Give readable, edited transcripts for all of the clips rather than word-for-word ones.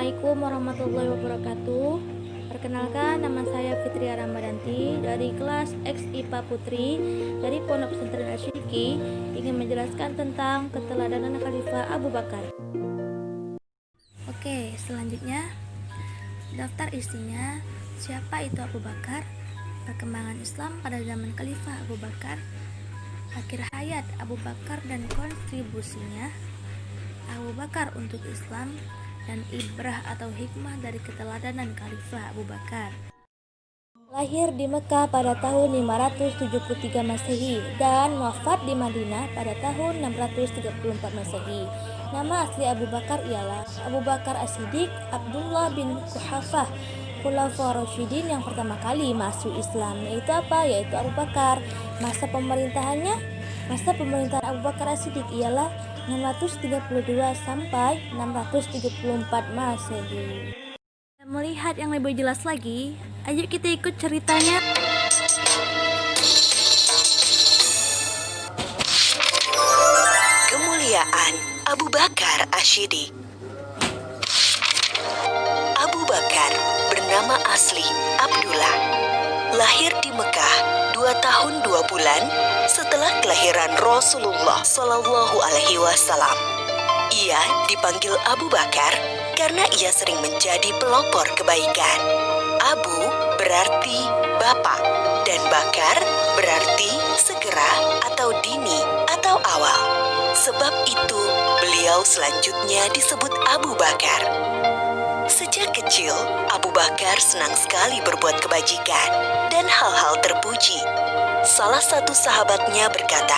Assalamualaikum warahmatullahi wabarakatuh. Perkenalkan, nama saya Fitria Ramadanti dari kelas X IPA Putri dari Pondok Pesantren Asy-Syiddiki, ingin menjelaskan tentang keteladanan Khalifah Abu Bakar. Oke, selanjutnya daftar isinya: siapa itu Abu Bakar, perkembangan Islam pada zaman Khalifah Abu Bakar, akhir hayat Abu Bakar dan kontribusinya, Abu Bakar untuk Islam, dan ibrah atau hikmah dari keteladanan Khalifah Abu Bakar. Lahir di Mekah pada tahun 573 Masehi dan wafat di Madinah pada tahun 634 Masehi. Nama asli Abu Bakar ialah Abu Bakar As-Siddiq Abdullah bin Quhafah, Khulafaur Rasyidin yang pertama kali masuk Islam. Yaitu apa? Yaitu Abu Bakar. Masa pemerintahan Abu Bakar As-Siddiq ialah 632 sampai 634 Masehi. Melihat yang lebih jelas lagi, ayo kita ikut ceritanya. Kemuliaan Abu Bakar As-Siddiq. Abu Bakar bernama asli Abdullah. Lahir di Mekah 2 tahun 2 bulan setelah kelahiran Rasulullah Shallallahu Alaihi Wasallam. Ia dipanggil Abu Bakar karena ia sering menjadi pelopor kebaikan. Abu berarti bapak dan Bakar berarti segera atau dini atau awal. Sebab itu beliau selanjutnya disebut Abu Bakar. Sejak kecil, Abu Bakar senang sekali berbuat kebajikan dan hal-hal terpuji. Salah satu sahabatnya berkata,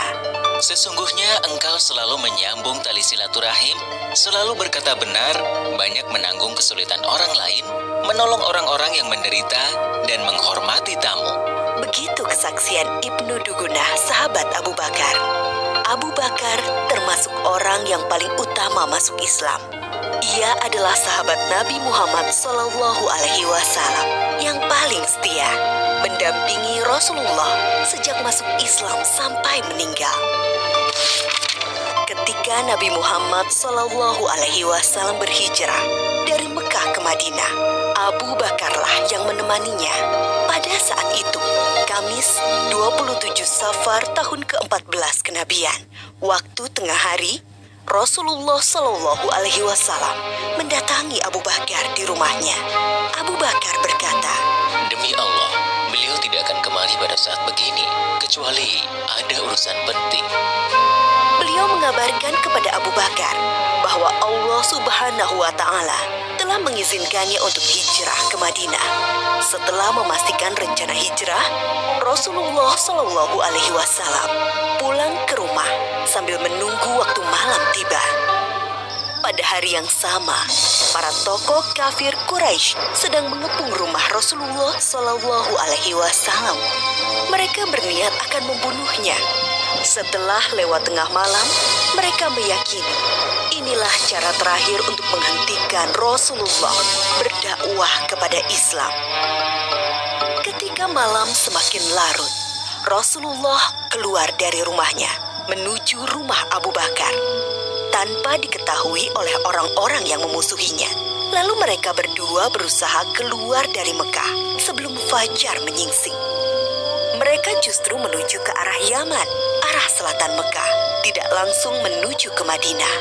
"Sesungguhnya engkau selalu menyambung tali silaturahim, selalu berkata benar, banyak menanggung kesulitan orang lain, menolong orang-orang yang menderita, dan menghormati tamu." Begitu kesaksian Ibnu Dugunah, sahabat Abu Bakar. Abu Bakar termasuk orang yang paling utama masuk Islam. Ia adalah sahabat Nabi Muhammad SAW yang paling setia, mendampingi Rasulullah sejak masuk Islam sampai meninggal. Ketika Nabi Muhammad SAW berhijrah dari Mekah ke Madinah, Abu Bakarlah yang menemaninya. Pada saat itu, Kamis 27 Safar tahun ke-14 kenabian, waktu tengah hari, Rasulullah Shallallahu Alaihi Wasallam mendatangi Abu Bakar di rumahnya. Abu Bakar berkata, "Demi Allah, beliau tidak akan kemari pada saat begini, kecuali ada urusan penting." Beliau mengabarkan kepada Abu Bakar bahwa Allah Subhanahu wa Ta'ala telah mengizinkannya untuk hijrah ke Madinah. Setelah memastikan rencana hijrah, Rasulullah Shallallahu Alaihi Wasallam pulang ke rumah sambil menunggu waktu malam tiba. Pada hari yang sama, para tokoh kafir Quraisy sedang mengepung rumah Rasulullah Shallallahu Alaihi Wasallam. Mereka berniat akan membunuhnya. Setelah lewat tengah malam, mereka meyakini inilah cara terakhir untuk menghentikan Rasulullah berdakwah kepada Islam. Ketika malam semakin larut, Rasulullah keluar dari rumahnya menuju rumah Abu Bakar tanpa diketahui oleh orang-orang yang memusuhinya. Lalu mereka berdua berusaha keluar dari Mekah sebelum fajar menyingsing. Mereka justru menuju ke arah Yaman, arah selatan Mekah, tidak langsung menuju ke Madinah.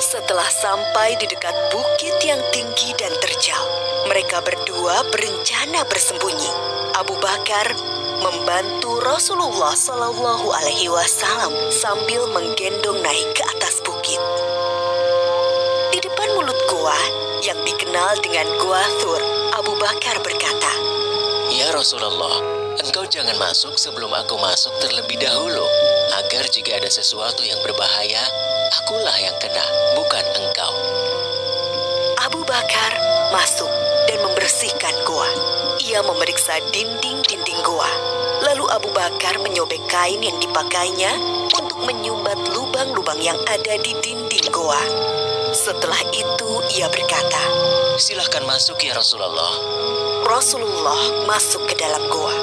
Setelah sampai di dekat bukit yang tinggi dan terjal, mereka berdua berencana bersembunyi. Abu Bakar membantu Rasulullah Shallallahu Alaihi Wasallam sambil menggendong naik ke atas bukit. Di depan mulut gua yang dikenal dengan Gua Thur, Abu Bakar berkata, "Ya Rasulullah, engkau jangan masuk sebelum aku masuk terlebih dahulu, agar jika ada sesuatu yang berbahaya, akulah yang kena, bukan engkau." Abu Bakar masuk dan membersihkan gua. Ia memeriksa dinding-dinding gua. Lalu Abu Bakar menyobek kain yang dipakainya untuk menyumbat lubang-lubang yang ada di dinding gua. Setelah itu ia berkata, "Silahkan masuk ya Rasulullah." Rasulullah masuk ke dalam gua,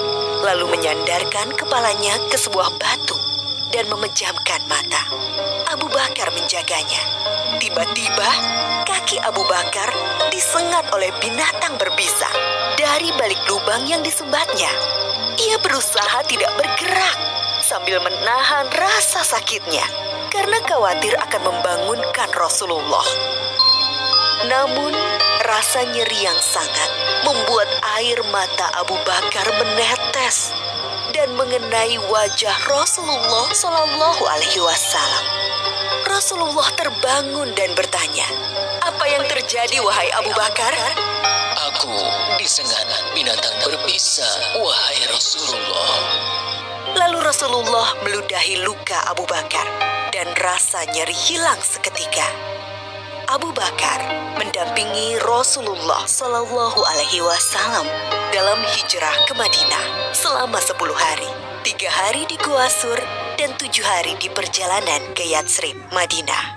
lalu menyandarkan kepalanya ke sebuah batu dan memejamkan mata. Abu Bakar menjaganya. Tiba-tiba, kaki Abu Bakar disengat oleh binatang berbisa dari balik lubang yang disumbatnya. Ia berusaha tidak bergerak sambil menahan rasa sakitnya karena khawatir akan membangunkan Rasulullah. Namun, rasa nyeri yang sangat membuat air mata Abu Bakar menetes dan mengenai wajah Rasulullah Shallallahu Alaihi Wasallam. Rasulullah terbangun dan bertanya, "Apa yang terjadi, wahai Abu Bakar?" Aku disengat binatang berbisa, wahai Rasulullah. Lalu Rasulullah meludahi luka Abu Bakar dan rasa nyeri hilang seketika. Abu Bakar mendampingi Rasulullah Shallallahu Alaihi Wasallam dalam hijrah ke Madinah selama 10 hari, 3 hari di Gua Sur dan 7 hari di perjalanan ke Yatsrib, Madinah.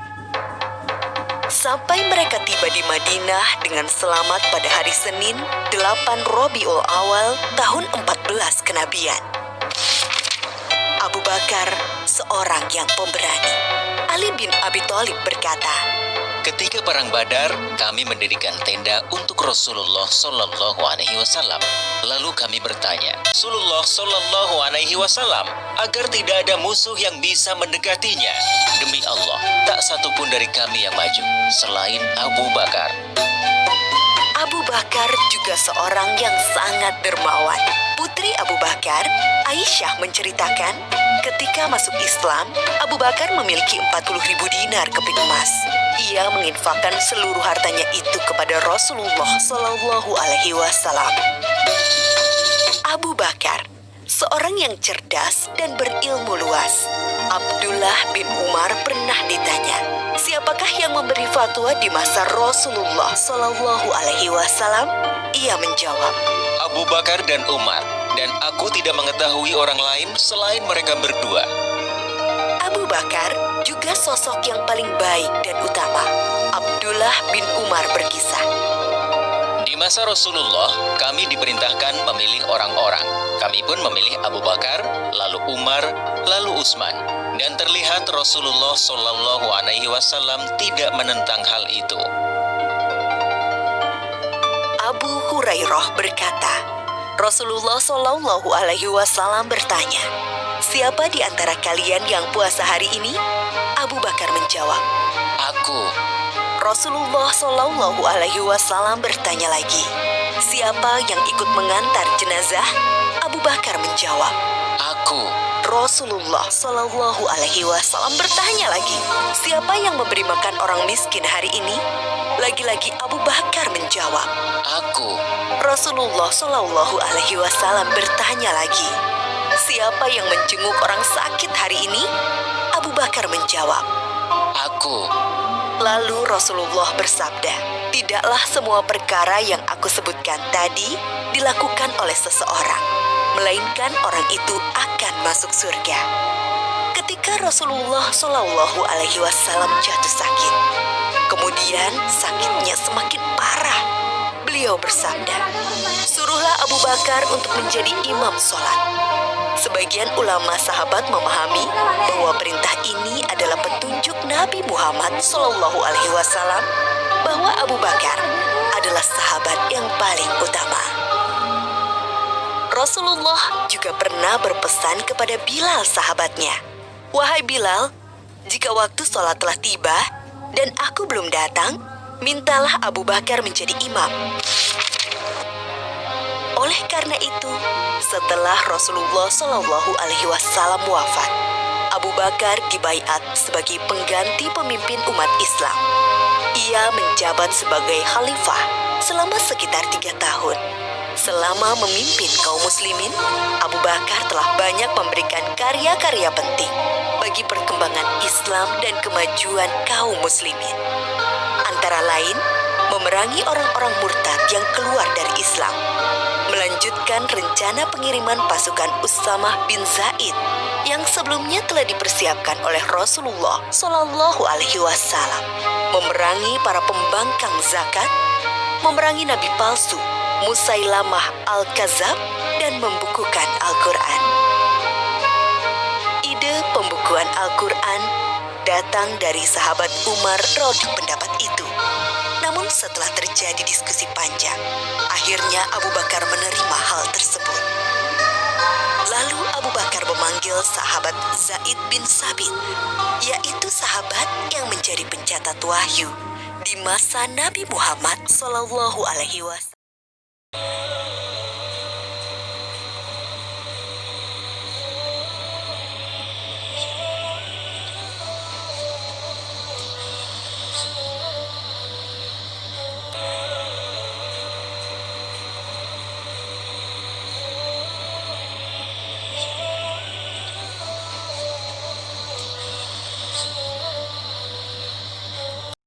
Sampai mereka tiba di Madinah dengan selamat pada hari Senin 8 Rabiul Awal tahun 14 kenabian. Abu Bakar seorang yang pemberani. Ali bin Abi Thalib berkata, Ketika perang Badar, kami mendirikan tenda untuk Rasulullah Shallallahu Alaihi Wasallam. Lalu kami bertanya, Rasulullah Shallallahu Alaihi Wasallam, agar tidak ada musuh yang bisa mendekatinya. Demi Allah, tak satupun dari kami yang maju selain Abu Bakar. Abu Bakar juga seorang yang sangat dermawan. Putri Abu Bakar, Aisyah menceritakan, ketika masuk Islam, Abu Bakar memiliki 40.000 dinar keping emas. Ia menginfakkan seluruh hartanya itu kepada Rasulullah Shallallahu Alaihi Wasallam. Abu Bakar, seorang yang cerdas dan berilmu luas. Abdullah bin Umar pernah ditanya, siapakah yang memberi fatwa di masa Rasulullah Shallallahu Alaihi Wasallam? Ia menjawab, Abu Bakar dan Umar, dan aku tidak mengetahui orang lain selain mereka berdua. Abu Bakar juga sosok yang paling baik dan utama. Abdullah bin Umar berkisah, Di masa Rasulullah, kami diperintahkan memilih orang-orang. Kami pun memilih Abu Bakar, lalu Umar, lalu Utsman. Dan terlihat Rasulullah Shallallahu Alaihi Wasallam tidak menentang hal itu. Abu Hurairah berkata, Rasulullah Shallallahu Alaihi Wasallam bertanya, siapa di antara kalian yang puasa hari ini? Abu Bakar menjawab, Aku. Rasulullah Shallallahu Alaihi Wasallam bertanya lagi, siapa yang ikut mengantar jenazah? Abu Bakar menjawab, Aku. Rasulullah Shallallahu Alaihi Wasallam bertanya lagi, siapa yang memberi makan orang miskin hari ini? Lagi-lagi Abu Bakar menjawab, Aku. Rasulullah Shallallahu Alaihi Wasallam bertanya lagi, siapa yang menjenguk orang sakit hari ini? Abu Bakar menjawab, Aku. Lalu Rasulullah bersabda, tidaklah semua perkara yang aku sebutkan tadi dilakukan oleh seseorang, melainkan orang itu akan masuk surga. Ketika Rasulullah Shallallahu Alaihi Wasallam jatuh sakit, kemudian sakitnya semakin parah, beliau bersabda, suruhlah Abu Bakar untuk menjadi imam sholat. Sebagian ulama sahabat memahami bahwa perintah ini adalah petunjuk Nabi Muhammad Shallallahu Alaihi Wasallam bahwa Abu Bakar adalah sahabat yang paling utama. Rasulullah juga pernah berpesan kepada Bilal sahabatnya, wahai Bilal, jika waktu sholat telah tiba dan aku belum datang, mintalah Abu Bakar menjadi imam. Oleh karena itu, setelah Rasulullah Shallallahu Alaihi Wasallam wafat, Abu Bakar dibaiat sebagai pengganti pemimpin umat Islam. Ia menjabat sebagai khalifah selama sekitar 3 tahun. Selama memimpin kaum muslimin, Abu Bakar telah banyak memberikan karya-karya penting bagi perkembangan Islam dan kemajuan kaum muslimin. Antara lain, memerangi orang-orang murtad yang keluar dari Islam, melanjutkan rencana pengiriman pasukan Usamah bin Zaid yang sebelumnya telah dipersiapkan oleh Rasulullah Shallallahu Alaihi Wasallam, memerangi para pembangkang zakat, memerangi nabi palsu Musailamah al-Kazab, dan membukukan Al-Quran. Ide Ide pembukuan Al-Quran datang dari sahabat Umar radhiyallahu pendapat itu. Namun setelah terjadi diskusi panjang, akhirnya Abu Bakar menerima hal tersebut. Lalu Abu Bakar memanggil sahabat Zaid bin Sabit, yaitu sahabat yang menjadi pencatat wahyu di masa Nabi Muhammad SAW.